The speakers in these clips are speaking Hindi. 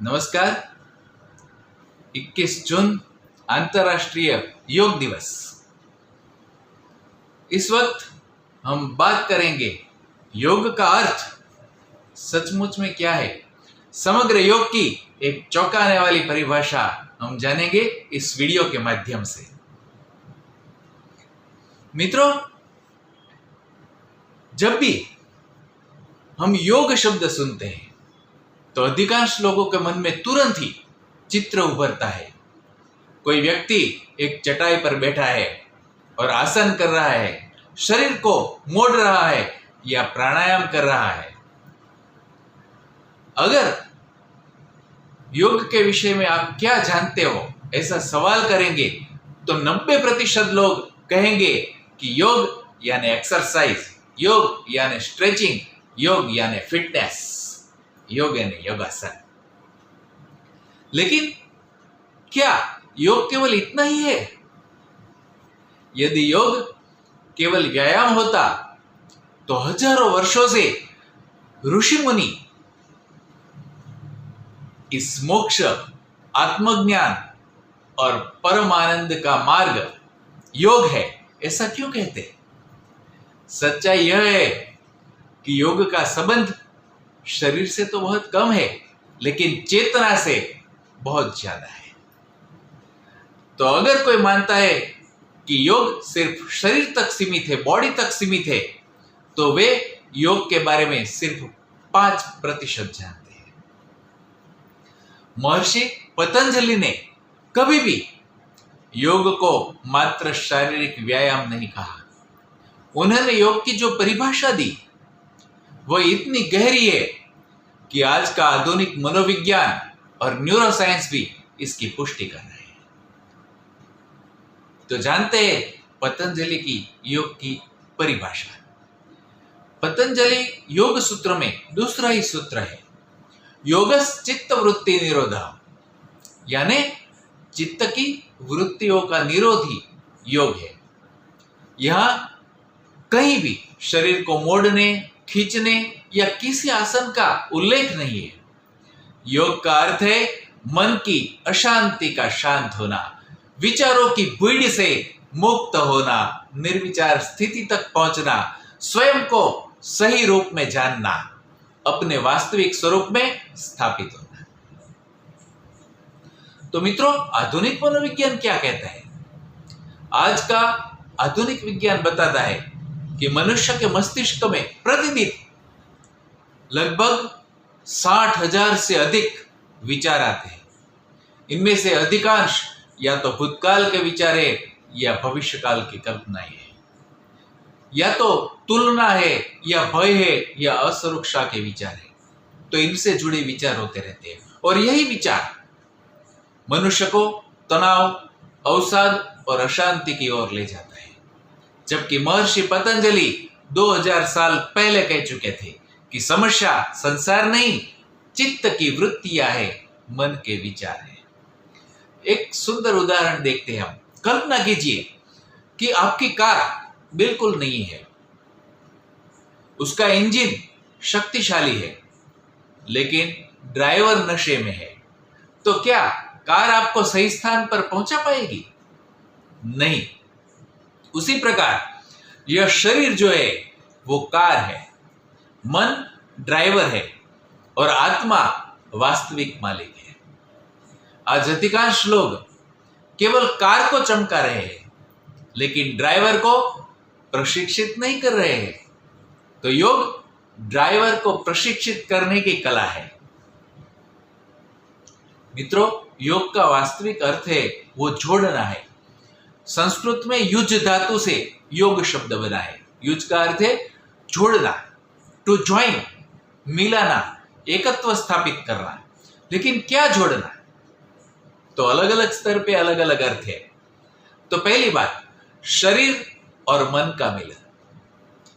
नमस्कार। 21 जून अंतर्राष्ट्रीय योग दिवस। इस वक्त हम बात करेंगे योग का अर्थ सचमुच में क्या है। समग्र योग की एक चौंकाने वाली परिभाषा हम जानेंगे इस वीडियो के माध्यम से। मित्रों, जब भी हम योग शब्द सुनते हैं तो अधिकांश लोगों के मन में तुरंत ही चित्र उभरता है। कोई व्यक्ति एक चटाई पर बैठा है और आसन कर रहा है, शरीर को मोड़ रहा है या प्राणायाम कर रहा है। अगर योग के विषय में आप क्या जानते हो ऐसा सवाल करेंगे तो 90% लोग कहेंगे कि योग यानी एक्सरसाइज, योग यानी स्ट्रेचिंग, योग यानी फिटनेस, योग यानी योगासन। लेकिन क्या योग केवल इतना ही है? यदि योग केवल व्यायाम होता तो हजारों वर्षों से ऋषि मुनि इस मोक्ष, आत्मज्ञान और परम आनंद का मार्ग योग है ऐसा क्यों कहते? सच्चाई यह है कि योग का संबंध शरीर से तो बहुत कम है, लेकिन चेतना से बहुत ज्यादा है। तो अगर कोई मानता है कि योग सिर्फ शरीर तक सीमित है, बॉडी तक सीमित है, तो वे योग के बारे में सिर्फ 5% जानते हैं। महर्षि पतंजलि ने कभी भी योग को मात्र शारीरिक व्यायाम नहीं कहा। उन्होंने योग की जो परिभाषा दी वह इतनी गहरी है कि आज का आधुनिक मनोविज्ञान और न्यूरोसाइंस भी इसकी पुष्टि कर रहे हैं। तो जानते हैं पतंजलि की योग की परिभाषा। पतंजलि योग सूत्र में दूसरा ही सूत्र है, योगस चित्त वृत्ति निरोधः, यानी चित्त की वृत्तियों का निरोध ही योग है। यहां कहीं भी शरीर को मोड़ने, खींचने या किसी आसन का उल्लेख नहीं है। योग का अर्थ है मन की अशांति का शांत होना, विचारों की भीड़ से मुक्त होना, निर्विचार स्थिति तक पहुंचना, स्वयं को सही रूप में जानना, अपने वास्तविक स्वरूप में स्थापित होना। तो मित्रों, आधुनिक मनोविज्ञान क्या कहता है? आज का आधुनिक विज्ञान बताता है कि मनुष्य के मस्तिष्क में प्रतिदिन लगभग 60,000 से अधिक विचार आते हैं। इनमें से अधिकांश या तो भूतकाल के विचार है या भविष्यकाल की कल्पनाएं है, या तो तुलना है या भय है या असुरक्षा के विचार है। तो इनसे जुड़े विचार होते रहते हैं और यही विचार मनुष्य को तनाव, अवसाद और अशांति की ओर ले जाता है। जबकि महर्षि पतंजलि 2000 साल पहले कह चुके थे कि समस्या संसार नहीं, चित्त की वृत्तियां है, मन के विचार है। एक सुंदर उदाहरण देखते हैं हम। कल्पना कीजिए कि आपकी कार बिल्कुल नहीं है, उसका इंजन शक्तिशाली है, लेकिन ड्राइवर नशे में है। तो क्या कार आपको सही स्थान पर पहुंचा पाएगी? नहीं। उसी प्रकार यह शरीर जो है वो कार है, मन ड्राइवर है और आत्मा वास्तविक मालिक है। आज अधिकांश लोग केवल कार को चमका रहे हैं, लेकिन ड्राइवर को प्रशिक्षित नहीं कर रहे हैं। तो योग ड्राइवर को प्रशिक्षित करने की कला है। मित्रों, योग का वास्तविक अर्थ है वो जोड़ना है। संस्कृत में युज धातु से योग शब्द बना है। युज का अर्थ है जोड़ना, टू ज्वाइन, मिलाना, एकत्व स्थापित करना। लेकिन क्या जोड़ना? तो अलग अलग स्तर पे अलग अलग अर्थ है। तो पहली बात, शरीर और मन का मिलन।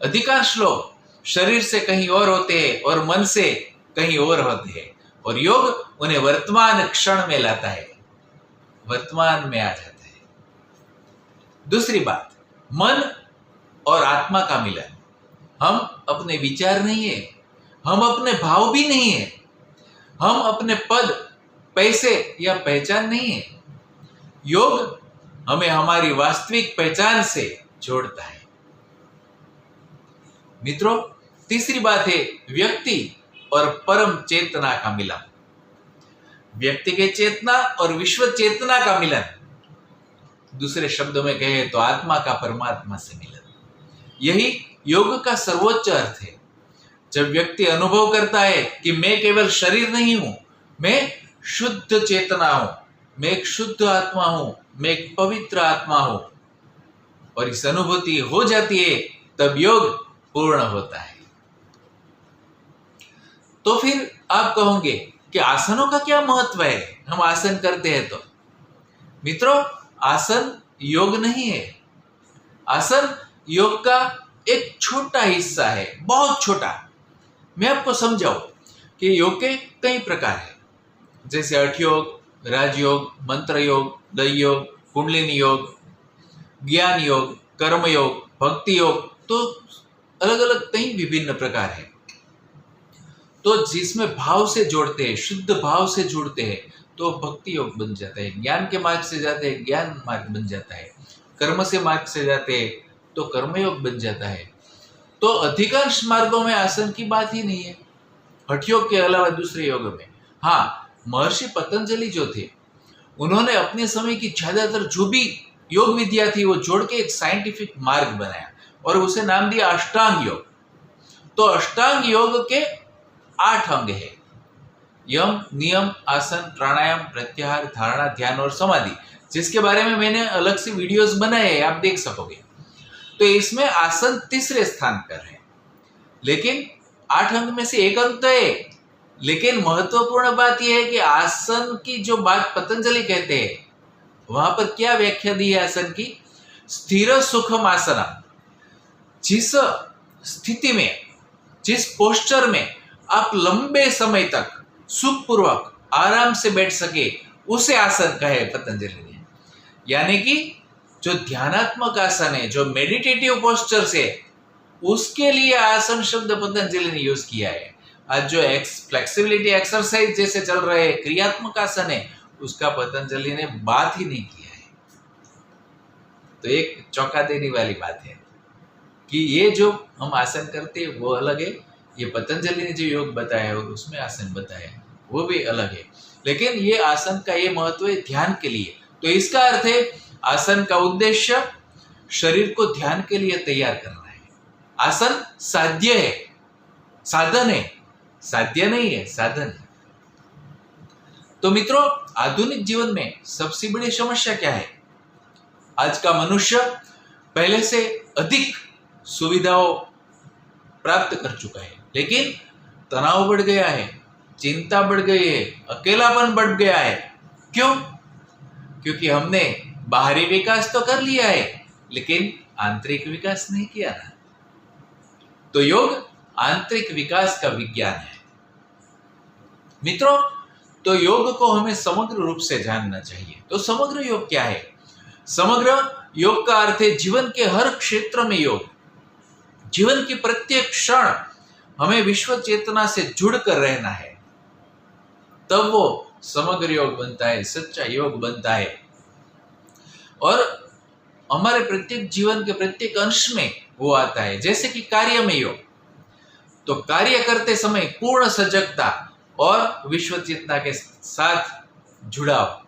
अधिकांश लोग शरीर से कहीं और होते हैं और मन से कहीं और होते हैं, और योग उन्हें वर्तमान क्षण में लाता है, वर्तमान में आ जाता है। दूसरी बात, मन और आत्मा का मिलन। हम अपने विचार नहीं है, हम अपने भाव भी नहीं है, हम अपने पद पैसे या पहचान नहीं है। योग हमें हमारी वास्तविक पहचान से जोड़ता है। मित्रों, तीसरी बात है व्यक्ति और परम चेतना का मिलन। व्यक्ति के चेतना और विश्व चेतना का मिलन, दूसरे शब्दों में कहे तो आत्मा का परमात्मा से मिलन, यही योग का सर्वोच्च अर्थ है। जब व्यक्ति अनुभव करता है कि मैं केवल शरीर नहीं हूं, मैं शुद्ध चेतना हूं, मैं एक शुद्ध आत्मा हूं, मैं एक पवित्र आत्मा हूं, और इस अनुभूति हो जाती है, तब योग पूर्ण होता है। तो फिर आप कहोगे कि आसनों का क्या महत्व है, हम आसन करते हैं तो? मित्रों, आसन योग नहीं है। आसन योग का एक छोटा हिस्सा है, बहुत छोटा। मैं आपको समझाऊं कि योग के कई प्रकार हैं, जैसे हठ योग, राजयोग, मंत्र योग, दई योग, कुंडलिनी योग, ज्ञान योग, कर्म योग, भक्ति योग, तो अलग अलग कई विभिन्न प्रकार हैं। तो जिसमें भाव से जोड़ते हैं, शुद्ध भाव से जुड़ते हैं, तो भक्ति योग बन जाता है। ज्ञान के मार्ग से जाते हैं, ज्ञान मार्ग बन जाता है। कर्म से मार्ग से जाते हैं तो कर्मयोग बन जाता है। तो अधिकांश मार्गों में आसन की बात ही नहीं है, हठ योग के अलावा दूसरे योग में। हाँ, महर्षि पतंजलि जो थे, उन्होंने अपने समय की ज्यादातर जो भी योग विद्या थी वो जोड़ के एक साइंटिफिक मार्ग बनाया और उसे नाम दिया अष्टांग योग। तो अष्टांग योग के 8 अंग है: यम, नियम, आसन, प्राणायाम, प्रत्याहार, धारणा, ध्यान और समाधि, जिसके बारे में मैंने अलग से वीडियोस बनाए हैं, आप देख सकोगे। तो इसमें आसन तीसरे स्थान पर है, लेकिन 8 अंग में से एक अंग तो है। लेकिन महत्वपूर्ण बात यह है कि आसन की जो बात पतंजलि कहते हैं, वहां पर क्या व्याख्या दी है आसन की? स्थिर सुखम आसनम। जिस स्थिति में, जिस पोस्चर में आप लंबे समय तक सुखपूर्वक आराम से बैठ सके, उसे आसन कहे पतंजलि ने। यानी कि जो ध्यानात्मक आसन है, जो मेडिटेटिव पोस्चर से, उसके लिए आसन शब्द पतंजलि ने यूज किया है। आज जो फ्लेक्सिबिलिटी एक्सरसाइज जैसे चल रहे क्रियात्मक आसन है, उसका पतंजलि ने बात ही नहीं किया है। तो एक चौंका देने वाली बात है कि ये जो हम आसन करते हैं वो अलग है, ये पतंजलि ने जो योग बताया है और उसमें आसन बताया है वो भी अलग है। लेकिन ये आसन का ये महत्व है ध्यान के लिए। तो इसका अर्थ है आसन का उद्देश्य शरीर को ध्यान के लिए तैयार करना है। आसन साध्य है, साधन है, साध्य नहीं है, साधन है। तो मित्रों, आधुनिक जीवन में सबसे बड़ी समस्या क्या है? आज का मनुष्य पहले से अधिक सुविधाओं प्राप्त कर चुका है, लेकिन तनाव बढ़ गया है, चिंता बढ़ गई है, अकेलापन बढ़ गया है। क्यों? क्योंकि हमने बाहरी विकास तो कर लिया है, लेकिन आंतरिक विकास नहीं किया ना। तो योग आंतरिक विकास का विज्ञान है। मित्रों, तो योग को हमें समग्र रूप से जानना चाहिए। तो समग्र योग क्या है? समग्र योग का अर्थ है जीवन के हर क्षेत्र में योग। जीवन की प्रत्येक क्षण हमें विश्व चेतना से जुड़कर रहना है, तब वो समग्र योग बनता है, सच्चा योग बनता है। और हमारे प्रत्येक जीवन के प्रत्येक अंश में वो आता है। जैसे कि कार्य में योग, तो कार्य करते समय पूर्ण सजगता और विश्व चेतना के साथ जुड़ाव,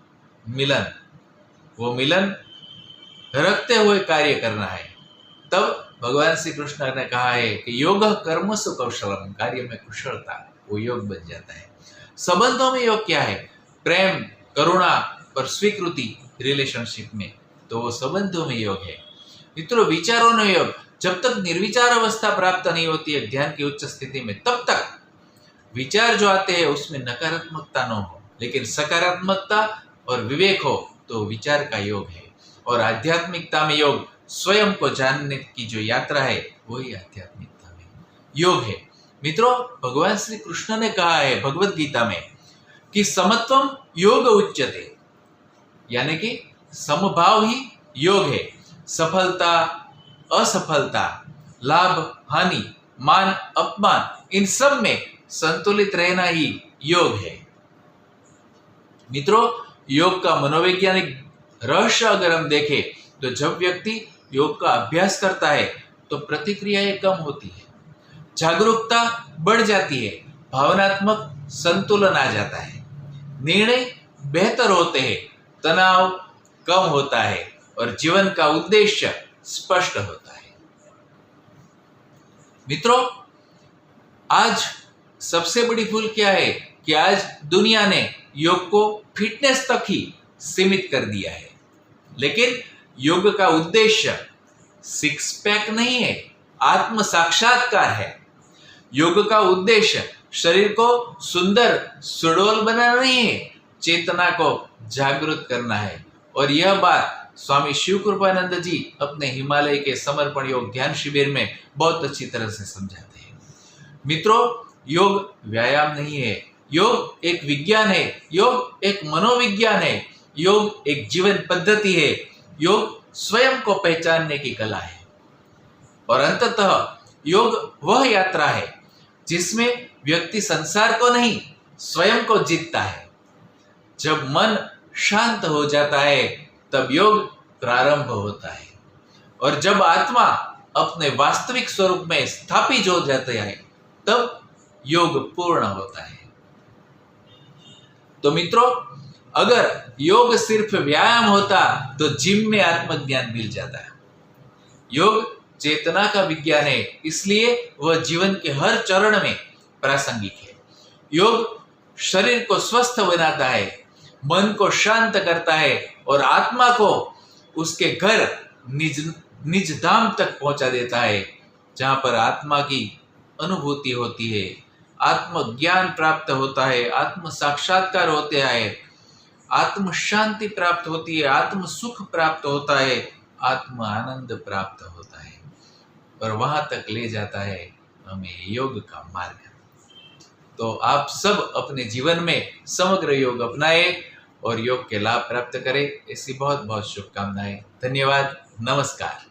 मिलन, वो मिलन रखते हुए कार्य करना है। तब भगवान श्री कृष्ण ने कहा है कि योग कर्मसु कौशलम, कार्य में कुशलता, वो योग बन जाता है। संबंधों में योग क्या है? प्रेम, करुणा और स्वीकृति, रिलेशनशिप में, तो वो संबंधों में योग है। मित्रों, विचारों में योग, जब तक निर्विचार अवस्था प्राप्त नहीं होती है ध्यान की उच्च स्थिति में, तब तक विचार जो आते हैं उसमें नकारात्मकता न हो, लेकिन सकारात्मकता और विवेक हो तो विचार का योग है। और आध्यात्मिकता में योग, स्वयं को जानने की जो यात्रा है, वही आध्यात्मिकता में योग है। मित्रों, भगवान श्री कृष्ण ने कहा है भगवत गीता में कि समत्वम योग उच्यते, यानी कि समभाव ही योग है। सफलता, असफलता, लाभ, हानि, मान, अपमान, इन सब में संतुलित रहना ही योग है। मित्रों, योग का मनोवैज्ञानिक रहस्य अगर हम देखें तो जब व्यक्ति योग का अभ्यास करता है तो प्रतिक्रियाएं कम होती है, जागरूकता बढ़ जाती है, भावनात्मक संतुलन आ जाता है, निर्णय बेहतर होते हैं, तनाव कम होता है और जीवन का उद्देश्य स्पष्ट होता है। मित्रों, आज सबसे बड़ी भूल क्या है कि आज दुनिया ने योग को फिटनेस तक ही सीमित कर दिया है, लेकिन योग का उद्देश्य सिक्स पैक नहीं है, आत्म साक्षात्कार है। योग का उद्देश्य शरीर को सुंदर सुडौल बनाना नहीं है, चेतना को जागृत करना है। और यह बात स्वामी शिव कृपानंद जी अपने हिमालय के समर्पण योग ध्यान शिविर में बहुत अच्छी तरह से समझाते हैं। मित्रों, योग व्यायाम नहीं है, योग एक विज्ञान है, योग एक मनोविज्ञान है, योग एक जीवन पद्धति है, योग स्वयं को पहचानने की कला है। और अंततः योग वह यात्रा है जिसमें व्यक्ति संसार को नहीं, स्वयं को जीतता है। जब मन शांत हो जाता है तब योग प्रारंभ होता है, और जब आत्मा अपने वास्तविक स्वरूप में स्थापित हो जाता है तब योग पूर्ण होता है। तो मित्रों, अगर योग सिर्फ व्यायाम होता तो जिम में आत्मज्ञान मिल जाता है। योग चेतना का विज्ञान है, इसलिए वह जीवन के हर चरण में प्रासंगिक है। योग शरीर को स्वस्थ बनाता है, मन को शांत करता है और आत्मा को उसके घर निज धाम तक पहुंचा देता है, जहां पर आत्मा की अनुभूति होती है, आत्मज्ञान प्राप्त होता है, आत्म साक्षात्कार होते हैं, आत्म शांति प्राप्त होती है, आत्म सुख प्राप्त होता है, आत्म आनंद प्राप्त होता है, और वहां तक ले जाता है हमें योग का मार्ग। तो आप सब अपने जीवन में समग्र योग अपनाएं और योग के लाभ प्राप्त करें, ऐसी बहुत बहुत शुभकामनाएं। धन्यवाद, नमस्कार।